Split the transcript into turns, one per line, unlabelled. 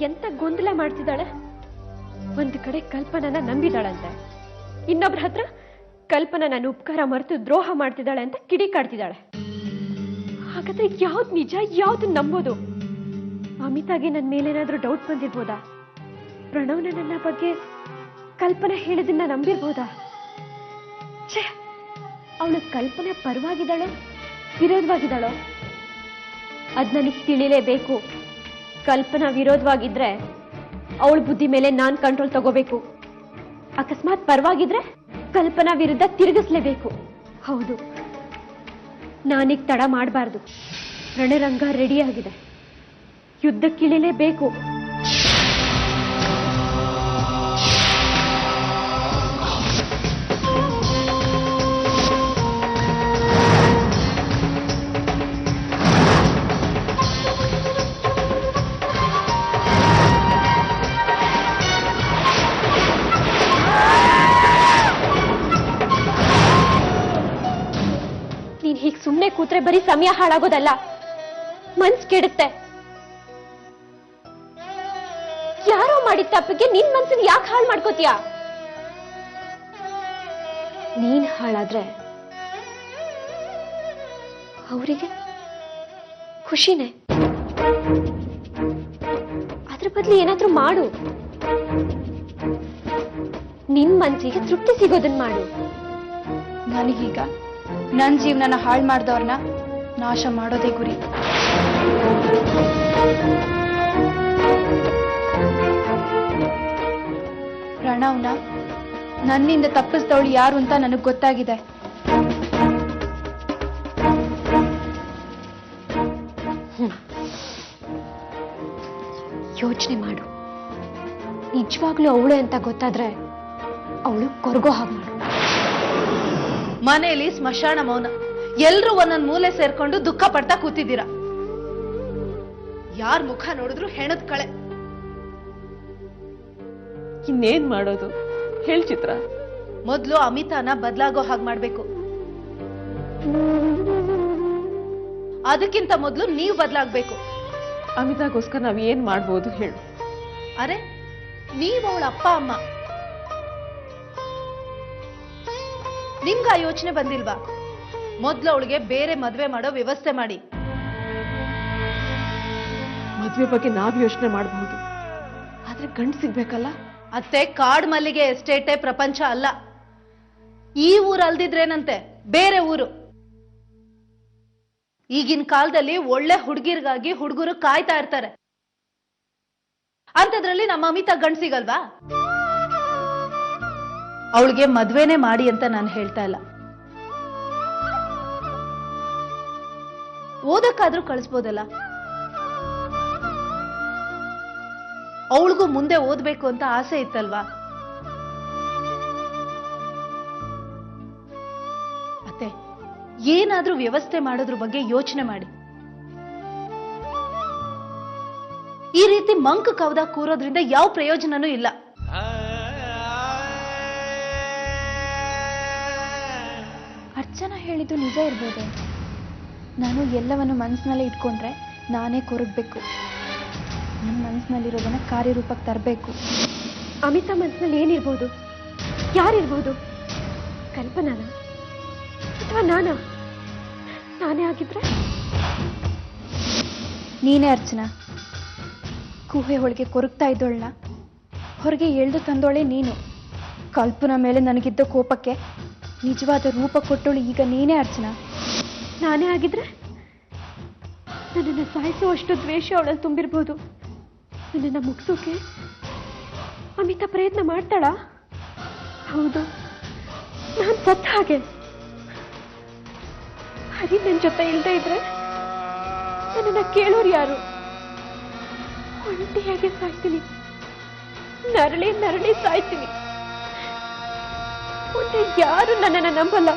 ಎಂತ ಗೊಂದಲ ಮಾಡ್ತಿದ್ದಾಳೆ. ಒಂದು ಕಡೆ ಕಲ್ಪನನ ನಂಬಿದಾಳಂತೆ, ಇನ್ನೊಬ್ರ ಹತ್ರ ಕಲ್ಪನ ನನ್ನ ಉಪಕಾರ ಮರೆತು ದ್ರೋಹ ಮಾಡ್ತಿದ್ದಾಳೆ ಅಂತ ಕಿಡಿಕಾಡ್ತಿದ್ದಾಳೆ. ಹಾಗಾದ್ರೆ ಯಾವ್ದು ನಿಜ, ಯಾವ್ದು ನಂಬೋದು? ಅಮಿತಾಗೆ ನನ್ನ ಮೇಲೇನಾದ್ರೂ ಡೌಟ್ ಬಂದಿರ್ಬೋದಾ? ಪ್ರಣವ್ನ ನನ್ನ ಬಗ್ಗೆ ಕಲ್ಪನೆ ಹೇಳಿದನ್ನ ನಂಬಿರ್ಬೋದಾ? ಛೇ, ಅವಳು ಕಲ್ಪನೆ ಪರವಾಗಿದ್ದಾಳೋ ವಿರೋಧವಾಗಿದ್ದಾಳೋ ಅದ್ ನನಗೆ ತಿಳಿಲೇಬೇಕು. ಕಲ್ಪನಾ ವಿರೋಧವಾಗಿದ್ರೆ ಅವಳ ಬುದ್ಧಿ ಮೇಲೆ ನಾನ್ ಕಂಟ್ರೋಲ್ ತಗೋಬೇಕು. ಅಕಸ್ಮಾತ್ ಪರವಾಗಿದ್ರೆ ಕಲ್ಪನಾ ವಿರುದ್ಧ ತಿರುಗಿಸ್ಲೇಬೇಕು. ಹೌದು, ನಾನೀಗ ತಡ ಮಾಡಬಾರ್ದು. ರಣರಂಗ ರೆಡಿಯಾಗಿದೆ, ಯುದ್ಧಕ್ಕಿಳಿಲೇಬೇಕು. ನೀನ್ ಹೀಗೆ ಸುಮ್ಮನೆ ಕೂತ್ರೆ ಬರೀ ಸಮಯ ಹಾಳಾಗೋದಲ್ಲ, ಮನ್ಸ್ ಕೆಡುತ್ತೆ. ಯಾರೋ ಮಾಡಿದ ತಪ್ಪಿಗೆ ನಿನ್ ಮನ್ಸನ್ ಯಾಕೆ ಹಾಳು ಮಾಡ್ಕೋತೀಯ? ನೀನ್ ಹಾಳಾದ್ರೆ ಅವರಿಗೆ ಖುಷಿನೇ. ಅದ್ರ ಬದಲು ಏನಾದ್ರೂ ಮಾಡು. ನಿನ್ ಮನ್ಸಿಗೆ ತೃಪ್ತಿ ಸಿಗೋದನ್ ಮಾಡು.
ನನಗೀಗ ನನ್ನ ಜೀವನನ ಹಾಳು ಮಾಡಿದವ್ರನ್ನ ನಾಶ ಮಾಡೋದೇ ಗುರಿ. ಪ್ರಣವ್ನ ನನ್ನಿಂದ ತಪ್ಪಿಸಿದವಳು ಯಾರು ಅಂತ ನನಗೆ ಗೊತ್ತಾಗಿದೆ.
ಯೋಚನೆ ಮಾಡು. ನಿಜವಾಗ್ಲೂ ಅವಳೆ ಅಂತ ಗೊತ್ತಾದ್ರೆ ಅವಳು ಕೊರಗೋ ಹಾಗೆ ಮಾಡು.
ಮನೆಯಲ್ಲಿ ಸ್ಮಶಾನ ಮೌನ, ಎಲ್ರೂ ಒಂದೊಂದ್ ಮೂಲೆ ಸೇರ್ಕೊಂಡು ದುಃಖ ಪಡ್ತಾ ಕೂತಿದ್ದೀರಾ. ಯಾರ್ ಮುಖ ನೋಡಿದ್ರು ಹೆಣದ ಕಳೆ.
ಇನ್ನೇನ್ ಮಾಡೋದು ಹೇಳ್ ಚಿತ್ರ?
ಮೊದ್ಲು ಅಮಿತಾನ ಬದಲಾಗೋ ಹಾಗೆ ಮಾಡ್ಬೇಕು. ಅದಕ್ಕಿಂತ ಮೊದ್ಲು ನೀವು ಬದಲಾಗ್ಬೇಕು.
ಅಮಿತಾಗೋಸ್ಕರ ನಾವ್ ಏನ್ ಮಾಡ್ಬೋದು ಹೇಳು?
ಅರೆ, ನೀವ್ ಅವಳ ಅಪ್ಪ ಅಮ್ಮ, ನಿಮ್ಗ ಆ ಯೋಚನೆ ಬಂದಿಲ್ವಾ? ಮೊದ್ಲು ಅವಳಿಗೆ ಬೇರೆ ಮದ್ವೆ ಮಾಡೋ ವ್ಯವಸ್ಥೆ ಮಾಡಿ.
ಮದ್ವೆ ಬಗ್ಗೆ ನಾವ್ ಯೋಚನೆ ಮಾಡಬಹುದು, ಆದ್ರೆ ಗಂಡು ಸಿಗ್ಬೇಕಲ್ಲ.
ಅತ್ತೆ, ಕಾಡ್ ಮಲ್ಲಿಗೆ ಎಸ್ಟೇಟೇ ಪ್ರಪಂಚ ಅಲ್ಲ. ಈ ಊರು ಅಲ್ದಿದ್ರೇನಂತೆ, ಬೇರೆ ಊರು. ಈಗಿನ ಕಾಲದಲ್ಲಿ ಒಳ್ಳೆ ಹುಡುಗಿರ್ಗಾಗಿ ಹುಡುಗರು ಕಾಯ್ತಾ ಇರ್ತಾರೆ. ಅಂತದ್ರಲ್ಲಿ ನಮ್ಮ ಅಮಿತಾ ಗಂಡ್ ಸಿಗಲ್ವಾ? ಅವಳಿಗೆ ಮದ್ವೆನೇ ಮಾಡಿ ಅಂತ ನಾನು ಹೇಳ್ತಾ ಇಲ್ಲ. ಓದಕ್ಕಾದ್ರೂ ಕಳಿಸ್ಬೋದಲ್ಲ. ಅವಳಿಗೂ ಮುಂದೆ ಓದ್ಬೇಕು ಅಂತ ಆಸೆ ಇತ್ತಲ್ವಾ? ಅತ್ತೆ, ಏನಾದ್ರೂ ವ್ಯವಸ್ಥೆ ಮಾಡೋದ್ರ ಬಗ್ಗೆ ಯೋಚನೆ ಮಾಡಿ. ಈ ರೀತಿ ಮಂಕ್ ಕವದ ಕೂರೋದ್ರಿಂದ ಯಾವ ಪ್ರಯೋಜನನೂ ಇಲ್ಲ.
ಅರ್ಚನಾ ಹೇಳಿದ್ದು ನಿಜ ಇರ್ಬೋದು. ನಾನು ಎಲ್ಲವನ್ನು ಮನಸ್ಸಿನಲ್ಲೇ ಇಟ್ಕೊಂಡ್ರೆ ನಾನೇ ಕೊರಗಬೇಕು. ನನ್ನ ಮನಸ್ಸಿನಲ್ಲಿರೋದನ್ನ ಕಾರ್ಯರೂಪಕ್ಕೆ ತರಬೇಕು.
ಅಮಿತಾ ಮನಸ್ಸಿನಲ್ಲಿ ಏನಿರ್ಬೋದು? ಯಾರಿರ್ಬೋದು? ಕಲ್ಪನಾನ ಅಥವಾ ನಾನೇ ಆಗಿದ್ರೆ?
ನೀನೇ ಅರ್ಚನಾ. ಗುಹೆ ಒಳಗೆ ಕೊರಗ್ತಾ ಇದ್ದೋಳನ್ನ ಹೊರಗೆ ಎಳ್ದು ತಂದೋಳೆ ನೀನು. ಕಲ್ಪನಾ ಮೇಲೆ ನನಗಿದ್ದ ಕೋಪಕ್ಕೆ ನಿಜವಾದ ರೂಪ ಕೊಟ್ಟೋಳು ಈಗ ನೀನೇ ಅರ್ಚನಾ.
ನಾನೇ ಆಗಿದ್ರೆ ನನ್ನನ್ನು ಸಾಯಿಸುವಷ್ಟು ದ್ವೇಷ ಅವಳಲ್ಲಿ ತುಂಬಿರ್ಬೋದು. ನನ್ನನ್ನು ಮುಗಿಸೋಕೆ ಅಮಿತಾ ಪ್ರಯತ್ನ ಮಾಡ್ತಾಳಾ? ಹೌದು, ನಾನು ಸತ್ತ ಹಾಗೆ. ಹರಿ ನನ್ನ ಜೊತೆ ಇಲ್ಲದೆ ಇದ್ರೆ ನನ್ನನ್ನು ಕೇಳೋರು ಯಾರು? ಒಂಟಿಯಾಗಿ ಸಾಯ್ತೀನಿ, ನರಳಿ ಸಾಯ್ತೀನಿ. ಮುಂದೆ ಯಾರು ನನ್ನನ್ನು ನಂಬಲ್ಲ.